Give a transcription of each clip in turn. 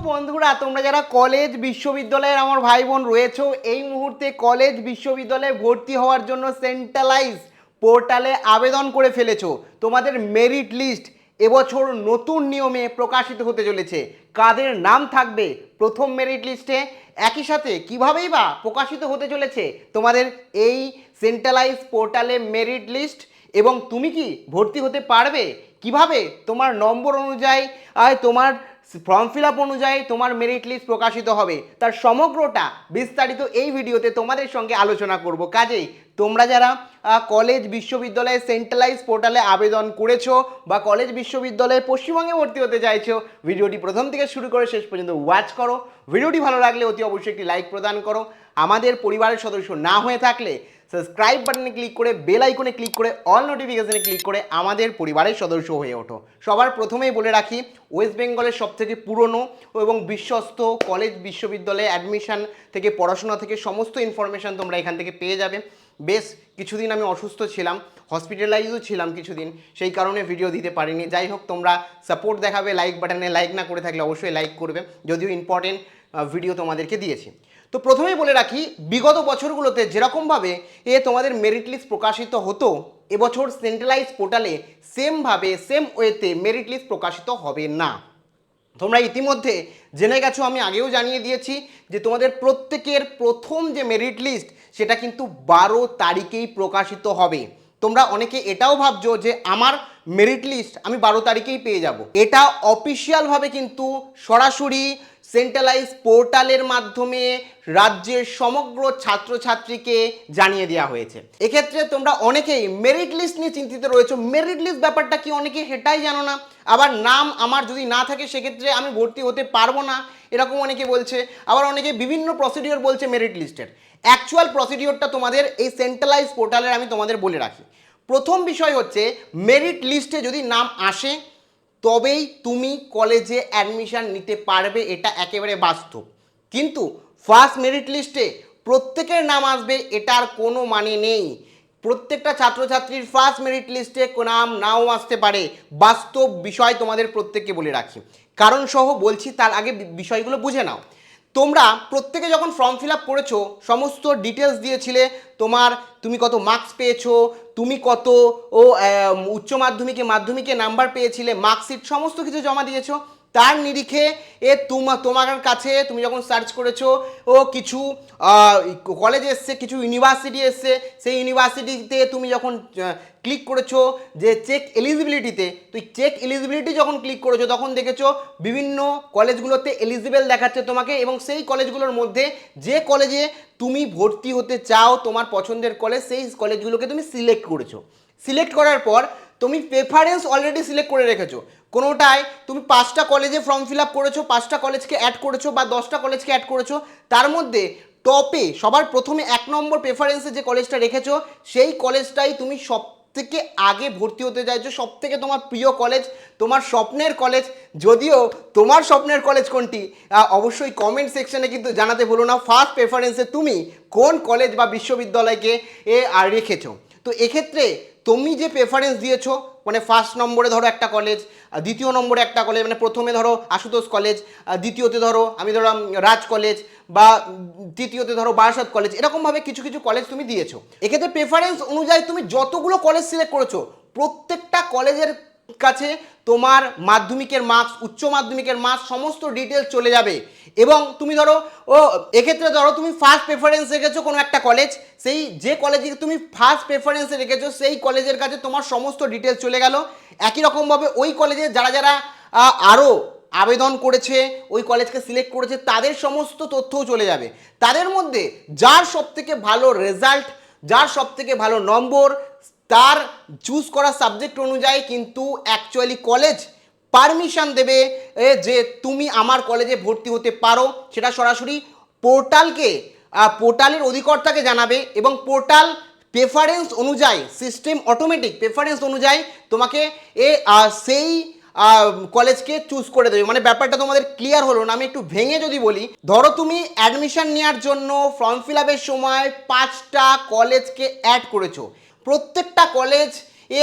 বন্ধুরা, তোমরা যারা কলেজ বিশ্ববিদ্যালয়ের আমার ভাই বোন রয়েছো, এই মুহূর্তে কলেজ বিশ্ববিদ্যালয়ে ভর্তি হওয়ার জন্য সেন্ট্রালাইজ পোর্টালে আবেদন করে ফেলেছো। তোমাদের মেরিট লিস্ট এবছর নতুন নিয়মে প্রকাশিত হতে চলেছে। কাদের নাম থাকবে প্রথম মেরিট লিস্টে, একই সাথে কীভাবেই বা প্রকাশিত হতে চলেছে তোমাদের এই সেন্ট্রালাইজ পোর্টালে মেরিট লিস্ট, এবং তুমি কি ভর্তি হতে পারবে, কিভাবে তোমার নম্বর অনুযায়ী তোমার ফর্ম ফিল আপ অনুযায়ী তোমার মেরিট লিস্ট প্রকাশিত হবে, তার সমগ্রটা বিস্তারিত এই ভিডিওতে তোমাদের সঙ্গে আলোচনা করব। কাজেই তোমরা যারা কলেজ বিশ্ববিদ্যালয়ে সেন্ট্রালাইজ পোর্টালে আবেদন করেছো বা কলেজ বিশ্ববিদ্যালয়ে পশ্চিমবঙ্গে ভর্তি হতে চাইছো, ভিডিওটি প্রথম থেকে শুরু করে শেষ পর্যন্ত ওয়াচ করো। ভিডিওটি ভালো লাগলে অতি অবশ্যই একটি লাইক প্রদান করো। আমাদের পরিবারের সদস্য না হয়ে থাকলে সাবস্ক্রাইব বাটনে ক্লিক করে বেল আইকনে ক্লিক করে অল নোটিফিকেশনে ক্লিক করে আমাদের পরিবারের সদস্য হয়ে ওঠো। সবার প্রথমেই বলে রাখি, ওয়েস্ট বেঙ্গলের সবথেকে পুরনো এবং বিশ্বস্ত কলেজ বিশ্ববিদ্যালয়ে অ্যাডমিশন থেকে পড়াশোনা থেকে সমস্ত ইনফরমেশান তোমরা এখান থেকে পেয়ে যাবে। বেশ কিছুদিন আমি অসুস্থ ছিলাম, হসপিটালাইজও ছিলাম কিছুদিন, সেই কারণে ভিডিও দিতে পারিনি। যাই হোক, তোমরা সাপোর্ট দেখাবে লাইক বাটনে, লাইক না করে থাকলে অবশ্যই লাইক করবে, যদিও ইম্পর্টেন্ট ভিডিও তোমাদেরকে দিয়েছি। তো প্রথমেই বলে রাখি, বিগত বছরগুলোতে যেরকমভাবে তোমাদের মেরিট লিস্ট প্রকাশিত হতো, এবছর সেন্ট্রালাইজ পোর্টালে সেমভাবে সেম ওয়েতে মেরিট লিস্ট প্রকাশিত হবে না। তোমরা ইতিমধ্যে জেনে গেছো, আমি আগেও জানিয়ে দিয়েছি যে তোমাদের প্রত্যেকের প্রথম যে মেরিট লিস্ট সেটা কিন্তু 12 তারিখেই প্রকাশিত হবে। তোমরা অনেকে এটাও ভাবছো যে আমার মেরিট লিস্ট আমি 12 তারিখেই পেয়ে যাব। এটা অফিসিয়ালভাবে কিন্তু সরাসরি সেন্ট্রালাইজ পোর্টালের মাধ্যমে রাজ্যের সমগ্র ছাত্রছাত্রীকে জানিয়ে দেওয়া হয়েছে। এক্ষেত্রে তোমরা অনেকেই মেরিট লিস্ট নিয়ে চিন্তিত রয়েছো। মেরিট লিস্ট ব্যাপারটা কি অনেকে সেটাই জানো না। আবার নাম আমার যদি না থাকে সেক্ষেত্রে আমি ভর্তি হতে পারবো না, এরকম অনেকে বলছে। আবার অনেকে বিভিন্ন প্রসিডিওর বলছে মেরিট লিস্টের। অ্যাকচুয়াল প্রসিডিওরটা তোমাদের এই সেন্ট্রালাইজ পোর্টালের আমি তোমাদের বলে রাখি। প্রথম বিষয় হচ্ছে, মেরিট লিস্টে যদি নাম আসে তবেই তুমি কলেজে অ্যাডমিশান নিতে পারবে, এটা একেবারে বাস্তব। কিন্তু ফার্স্ট মেরিট লিস্টে প্রত্যেকের নাম আসবে এটার কোনো মানে নেই। প্রত্যেকটা ছাত্রছাত্রীর ফার্স্ট মেরিট লিস্টে নাম নাও আসতে পারে, বাস্তব বিষয় তোমাদের প্রত্যেককে বলে রাখি। কারণ সহ বলছি, তার আগে বিষয়গুলো বুঝে নাও। তোমরা প্রত্যেকে যখন ফর্ম ফিল আপ করেছো, সমস্ত ডিটেলস দিয়েছিলে, তুমি কত মার্কস পেয়েছো, তুমি কত উচ্চ মাধ্যমিকে নাম্বার পেয়েছিলে, মার্কশিট সমস্ত কিছু জমা দিয়েছো। তার নিরিখে তোমার কাছে তুমি যখন সার্চ করেছো, কিছু কলেজ এসছে, কিছু ইউনিভার্সিটি এসছে, সেই ইউনিভার্সিটিতে তুমি যখন ক্লিক করেছো যে চেক এলিজিবিলিটিতে, তুই চেক এলিজিবিলিটি যখন ক্লিক করেছো তখন দেখেছো বিভিন্ন কলেজগুলোতে এলিজিবল দেখাচ্ছে তোমাকে, এবং সেই কলেজগুলোর মধ্যে যে কলেজে তুমি ভর্তি হতে চাও, তোমার পছন্দের কলেজ, সেই কলেজগুলোকে তুমি সিলেক্ট করেছো। সিলেক্ট করার পর তুমি প্রেফারেন্স অলরেডি সিলেক্ট করে রেখেছো। কোনোটায় তুমি 5টা কলেজে ফর্ম ফিল আপ করেছো, 5টা কলেজকে অ্যাড করেছো বা 10টা কলেজকে অ্যাড করেছো, তার মধ্যে টপে সবার প্রথমে 1 নম্বর প্রেফারেন্সে যে কলেজটা রেখেছো সেই কলেজটাই তুমি সব থেকে আগে ভর্তি হতে চাইছো, সব থেকে তোমার প্রিয় কলেজ, তোমার স্বপ্নের কলেজ। যদিও তোমার স্বপ্নের কলেজ কোনটি অবশ্যই কমেন্ট সেকশনে কিন্তু জানাতে ভুলো না, ফার্স্ট প্রেফারেন্সে তুমি কোন কলেজ বা বিশ্ববিদ্যালয়কে রেখেছো। তো এক্ষেত্রে তুমি যে প্রেফারেন্স দিয়েছো, মানে ফার্স্ট নম্বরে ধরো একটা কলেজ, দ্বিতীয় নম্বরে একটা কলেজ, মানে প্রথমে ধরো আশুতোষ কলেজ, দ্বিতীয়তে ধরো আমি ধরো রাজ কলেজ, বা তৃতীয়তে ধরো বারাসাত কলেজ, এরকমভাবে কিছু কিছু কলেজ তুমি দিয়েছো। এক্ষেত্রে প্রেফারেন্স অনুযায়ী তুমি যতগুলো কলেজ সিলেক্ট করেছো, প্রত্যেকটা কলেজের কাছে তোমার মাধ্যমিকের মার্কস, উচ্চ মাধ্যমিকের মার্কস সমস্ত ডিটেলস চলে যাবে। এবং তুমি ধরো এক্ষেত্রে ধরো তুমি ফার্স্ট প্রেফারেন্স রেখেছো কোনো একটা কলেজ, সেই যে কলেজে তুমি ফার্স্ট প্রেফারেন্সে রেখেছো সেই কলেজের কাছে তোমার সমস্ত ডিটেলস চলে গেল। একই রকমভাবে ওই কলেজে যারা যারা আরও আবেদন করেছে, ওই কলেজকে সিলেক্ট করেছে, তাদের সমস্ত তথ্যও চলে যাবে। তাদের মধ্যে যার সবথেকে ভালো রেজাল্ট, যার সবথেকে ভালো নম্বর, তার চুজ করা সাবজেক্ট অনুযায়ী কিন্তু অ্যাকচুয়ালি কলেজ পারমিশন দেবে যে তুমি আমার কলেজে ভর্তি হতে পারো। সেটা সরাসরি পোর্টালের অধিকর্তাকে জানাবে, এবং পোর্টাল প্রেফারেন্স অনুযায়ী, সিস্টেম অটোমেটিক প্রেফারেন্স অনুযায়ী তোমাকে সেই কলেজকে চুজ করে দেবে। মানে ব্যাপারটা তোমাদের ক্লিয়ার হলো না? আমি একটু ভেঙে যদি বলি, ধরো তুমি অ্যাডমিশন নেওয়ার জন্য ফর্ম ফিল আপের সময় 5টা কলেজকে অ্যাড করেছো। প্রত্যেকটা কলেজ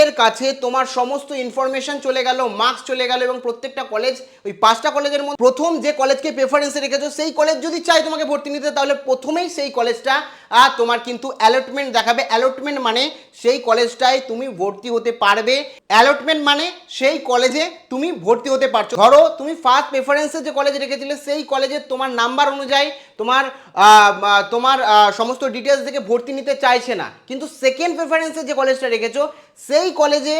এর কাছে তোমার সমস্ত ইনফরমেশন চলে গেল, মার্কস চলে গেল, এবং প্রত্যেকটা কলেজ, ওই 5টা কলেজের মধ্যে প্রথম যে কলেজকে প্রেফারেন্সে রেখেছো সেই কলেজ যদি চাই তোমাকে ভর্তি নিতে, তাহলে প্রথমেই সেই কলেজটা তোমার কিন্তু অ্যালটমেন্ট দেখাবে। অ্যালটমেন্ট মানে সেই কলেজটায় তুমি ভর্তি হতে পারবে। অ্যালটমেন্ট মানে সেই কলেজে তুমি ভর্তি হতে পারছো। ধরো তুমি ফার্স্ট প্রেফারেন্সে যে কলেজ রেখেছিলে সেই কলেজে তোমার নাম্বার অনুযায়ী তোমার সমস্ত ডিটেলস থেকে ভর্তি নিতে চাইছে না, কিন্তু সেকেন্ড প্রেফারেন্সে যে কলেজটা রেখেছো সেই কলেজে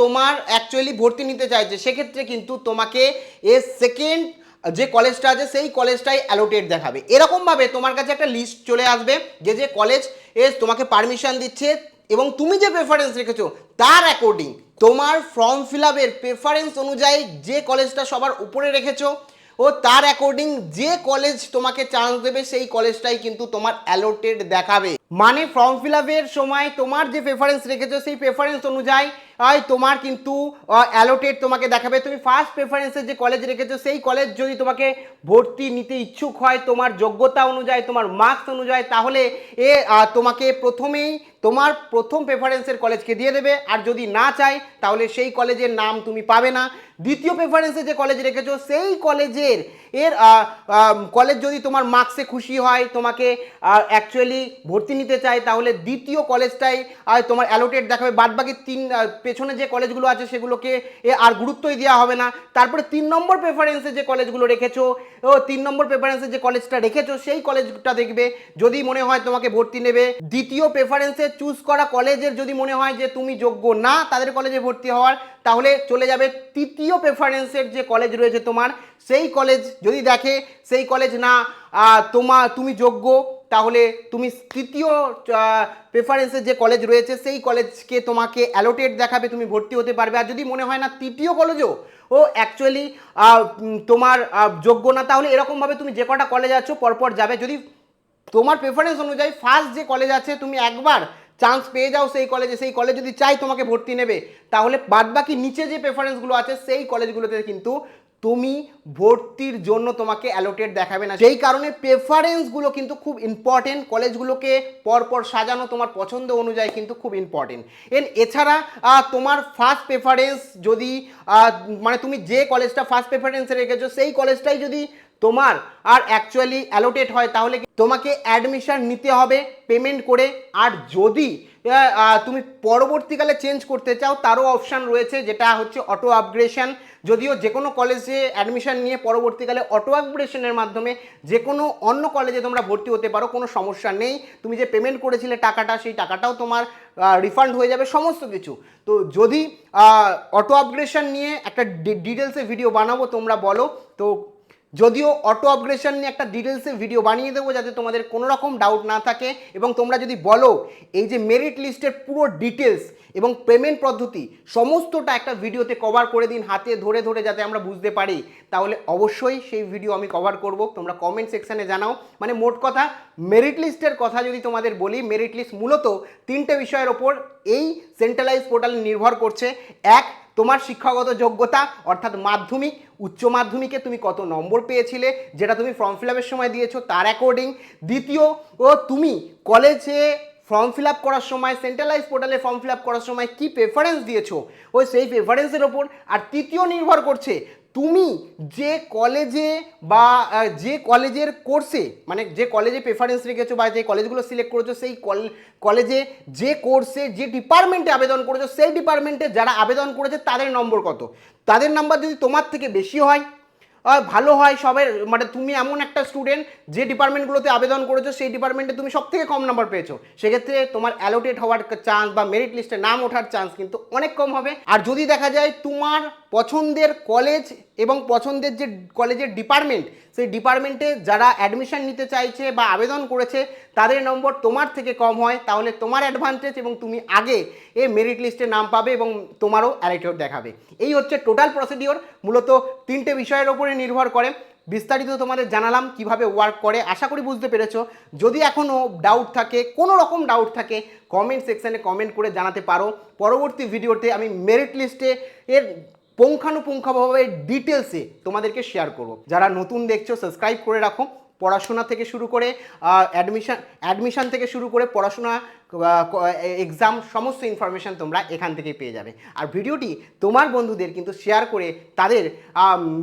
তোমার অ্যাকচুয়ালি ভর্তি নিতে চাইছে, সেক্ষেত্রে কিন্তু তোমাকে সেকেন্ড যে কলেজটা আছে সেই কলেজটাই অ্যালোটেড দেখাবে। এরকমভাবে তোমার কাছে একটা লিস্ট চলে আসবে যে যে কলেজ তোমাকে পারমিশন দিচ্ছে, এবং তুমি যে প্রেফারেন্স রেখেছো তার অ্যাকর্ডিং তোমার ফর্ম ফিল আপের প্রেফারেন্স অনুযায়ী যে কলেজটা সবার উপরে রেখেছো ও তার অ্যাকর্ডিং যে কলেজ তোমাকে চান্স দেবে সেই কলেজটাই কিন্তু তোমার অ্যালোটেড দেখাবে। মানে ফর্ম ফিল আপের সময় তোমার যে প্রেফারেন্স রেখেছো সেই প্রেফারেন্স অনুযায়ী তোমার কিন্তু অ্যালোটেড তোমাকে দেখাবে। তুমি ফার্স্ট প্রেফারেন্সে যে কলেজ রেখেছো সেই কলেজ যদি তোমাকে ভর্তি নিতে ইচ্ছুক হয় তোমার যোগ্যতা অনুযায়ী, তোমার মার্কস অনুযায়ী, তাহলে তোমাকে প্রথমেই তোমার প্রথম প্রেফারেন্সের কলেজকে দিয়ে দেবে, আর যদি না চাই তাহলে সেই কলেজের নাম তুমি পাবে না। দ্বিতীয় প্রেফারেন্সে যে কলেজ রেখেছো সেই কলেজের কলেজ যদি তোমার মার্কসে খুশি হয়, তোমাকে অ্যাকচুয়ালি ভর্তি নিতে চায়, তাহলে দ্বিতীয় কলেজটাই তোমার অ্যালোটেড দেখাবে। বাদবাকি পেছনে যে কলেজগুলো আছে সেগুলোকে আর গুরুত্বই দেওয়া হবে না। তারপরে 3 নম্বর প্রেফারেন্সে যে কলেজগুলো রেখেছো, 3 নম্বর প্রেফারেন্সে যে কলেজটা রেখেছো সেই কলেজটা দেখবে, যদি মনে হয় তোমাকে ভর্তি নেবে। দ্বিতীয় প্রেফারেন্সে চুজ করা কলেজের যদি মনে হয় যে তুমি যোগ্য না তাদের কলেজে ভর্তি হওয়ার, তাহলে চলে যাবে তৃতীয় প্রেফারেন্সের যে কলেজ রয়েছে তোমার, সেই কলেজ যদি দেখে সেই কলেজ না তুমি যোগ্য, তাহলে তুমি তৃতীয় প্রেফারেন্সের যে কলেজ রয়েছে সেই কলেজকে তোমাকে অ্যালোটেড দেখাবে, তুমি ভর্তি হতে পারবে। আর যদি মনে হয় না তৃতীয় কলেজও অ্যাকচুয়ালি তোমার যোগ্য না, তাহলে এরকমভাবে তুমি যে কটা কলেজ আছো পরপর যাবে। যদি তোমার প্রেফারেন্স অনুযায়ী ফার্স্ট যে কলেজ আছে তুমি একবার চান্স পেয়ে যাও সেই কলেজে, সেই কলেজ যদি চাই তোমাকে ভর্তি নেবে, তাহলে বাদবাকি নিচে যে প্রেফারেন্সগুলো আছে সেই কলেজগুলোতে কিন্তু তুমি ভর্তির জন্য তোমাকে অ্যালোটেড দেখাবে না। সেই কারণে প্রেফারেন্সগুলো কিন্তু খুব ইম্পর্টেন্ট, কলেজগুলোকে পরপর সাজানো তোমার পছন্দ অনুযায়ী কিন্তু খুব ইম্পর্টেন্ট। এছাড়া তোমার ফার্স্ট প্রেফারেন্স যদি মানে তুমি যে কলেজটা ফার্স্ট প্রেফারেন্সে রেখেছো সেই কলেজটাই যদি তোমার আর অ্যাকচুয়ালি অ্যালোটেড হয়, তাহলে তোমাকে অ্যাডমিশন নিতে হবে পেমেন্ট করে। আর যদি তুমি পরবর্তীকালে চেঞ্জ করতে চাও তারও অপশান রয়েছে, যেটা হচ্ছে অটো আপগ্রেশন। যদিও যে কোনো কলেজে অ্যাডমিশন নিয়ে পরবর্তীকালে অটো আপগ্রেশনের মাধ্যমে যে কোনো অন্য কলেজে তোমরা ভর্তি হতে পারো, কোনো সমস্যা নেই। তুমি যে পেমেন্ট করেছিলে টাকাটা, সেই টাকাটাও তোমার রিফান্ড হয়ে যাবে সমস্ত কিছু। তো যদি অটো আপগ্রেশন নিয়ে একটা ডিটেলসে ভিডিও বানাবো তোমরা বলো, তো যদিও অটো আপগ্রেশন নিয়ে একটা ডিটেলসে ভিডিও বানিয়ে দেবো যাতে তোমাদের কোনো রকম ডাউট না থাকে। এবং তোমরা যদি বলো এই যে মেরিট লিস্টের পুরো ডিটেলস এবং পেমেন্ট পদ্ধতি সমস্তটা একটা ভিডিওতে কভার করে দিন হাতে ধরে ধরে, যাতে আমরা বুঝতে পারি, তাহলে অবশ্যই সেই ভিডিও আমি কভার করব। তোমরা কমেন্ট সেকশানে জানাও। মানে মোট কথা মেরিট লিস্টের কথা যদি তোমাদের বলি, মেরিট লিস্ট মূলত 3টে বিষয়ের ওপর এই সেন্ট্রালাইজ পোর্টালে নির্ভর করছে। এক, তোমার শিক্ষাগত যোগ্যতা, অর্থাৎ মাধ্যমিক, উচ্চ মাধ্যমিকে তুমি কত নম্বর পেয়েছিলে যেটা তুমি ফর্ম ফিল আপের সময় দিয়েছো তার অ্যাকর্ডিং। দ্বিতীয়, তুমি কলেজে ফর্ম ফিল আপ করার সময় সেন্ট্রালাইজ পোর্টালে ফর্ম ফিল আপ করার সময় কী প্রেফারেন্স দিয়েছো সেই প্রেফারেন্সের ওপর। আর তৃতীয় নির্ভর করছে তুমি যে কলেজে বা যে কলেজের কোর্সে, মানে যে কলেজে প্রেফারেন্স রেখেছো বা যে কলেজগুলো সিলেক্ট করেছো সেই কলেজে যে কোর্সে যে ডিপার্টমেন্টে আবেদন করেছো সেই ডিপার্টমেন্টে যারা আবেদন করেছে তাদের নম্বর কত। তাদের নাম্বার যদি তোমার থেকে বেশি হয়, ভালো হয় সবের, মানে তুমি এমন একটা স্টুডেন্ট যে ডিপার্টমেন্টগুলোতে আবেদন করেছো সেই ডিপার্টমেন্টে তুমি সব থেকে কম নাম্বার পেয়েছো, সেক্ষেত্রে তোমার অ্যালোটেড হওয়ার চান্স বা মেরিট লিস্টে নাম ওঠার চান্স কিন্তু অনেক কম হবে। আর যদি দেখা যায় তোমার পছন্দের কলেজ এবং পছন্দের যে কলেজের ডিপার্টমেন্ট, সেই ডিপার্টমেন্টে যারা অ্যাডমিশন নিতে চাইছে বা আবেদন করেছে তাদের নম্বর তোমার থেকে কম হয়, তাহলে তোমার অ্যাডভান্টেজ এবং তুমি আগে মেরিট লিস্টে নাম পাবে এবং তোমারও অ্যালোটেড দেখাবে। এই হচ্ছে টোটাল প্রসিডিওর, মূলত 3টে বিষয়ের ওপরে নির্ভর করে। বিস্তারিত তোমাদের জানালাম কিভাবে ওয়ার্ক করে, আশা করি বুঝতে পেরেছো। যদি এখনও ডাউট থাকে, কোনো রকম ডাউট থাকে, কমেন্ট সেকশানে কমেন্ট করে জানাতে পারো। পরবর্তী ভিডিওতে আমি মেরিট লিস্টে পুঙ্খানুপুঙ্খভাবে ডিটেলসে তোমাদেরকে শেয়ার করব। যারা নতুন দেখছো সাবস্ক্রাইব করে রাখো, পড়াশোনা থেকে শুরু করে অ্যাডমিশন থেকে শুরু করে পড়াশোনা, এক্সাম, সমস্ত ইনফরমেশান তোমরা এখান থেকেই পেয়ে যাবে। আর ভিডিওটি তোমার বন্ধুদের কিন্তু শেয়ার করে তাদের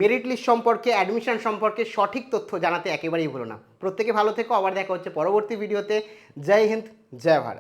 মেরিট লিস্ট সম্পর্কে, অ্যাডমিশন সম্পর্কে সঠিক তথ্য জানাতে একেবারেই ভুলো না। প্রত্যেকে ভালো থেকো, আবার দেখা হচ্ছে পরবর্তী ভিডিওতে। জয় হিন্দ, জয় ভারত।